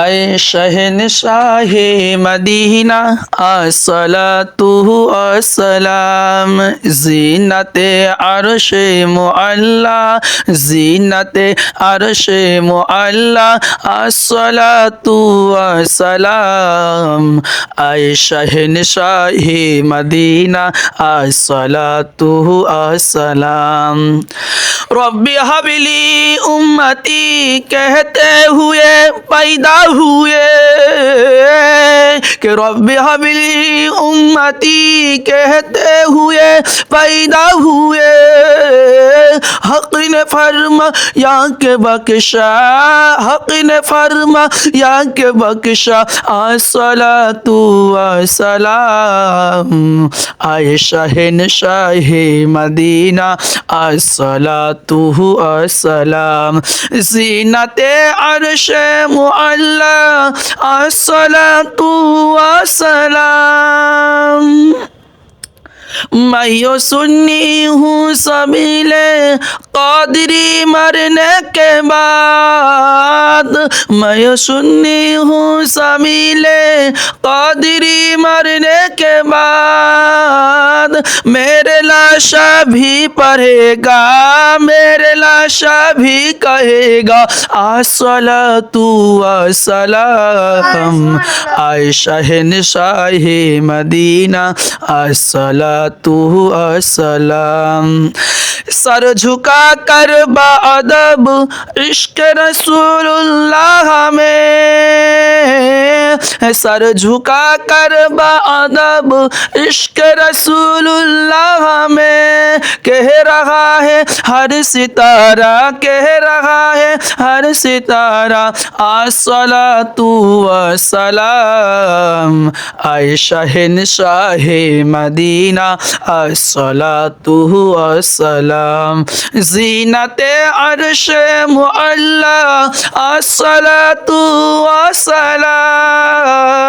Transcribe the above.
আয় শহনশাহে মদিনা আসসালাতু আসসালাম জিনাতে আরশে মুআল্লা জিনাতে আরশে মুআল্লা আসসালাতু আসসালাম আয় শহনশাহে মদিনা আসসালাতু আসসালাম रब्बी हबली उम्मती कहते हुए पैदा हुए कि रब्बी हबली उम्मती कहते हुए पैदा हुए हक़ ने फरमा या के बख्शा हक़ ने फरमा या के बख्शा अस्सलातु अस्सलाम आए शहनशाहे मदीना अस्सलातु अस्सलाम ज़ीनते अर्शे मुअल्ला अस्सलातु अस्सलाम मैं यो सुन्नी हूँ सबीले क़ादरी मरने के बाद मैं यो सुन्नी हूँ सबीले क़ादरी मरने के बाद मेरे लाशा भी पढ़ेगा मेरे लाशा भी कहेगा अस्सलातु अस्सलाम आए शहनशाहे मदीना अस्सलातु अस्सलाम सर झुका कर बाअदब इश्क रसूलुल्लाह में सर झुका कर बाअदब इश्क रसूलुल्लाह में कह रहा है हर सितारा कह रहा है हर सितारा अस्सलातु अस्सलाम आए शहनशाहे मदीना अस्सलातु अस्सलाम ज़ीनते अर्शे मुअल्ला अस्सलातु अस्सलाम।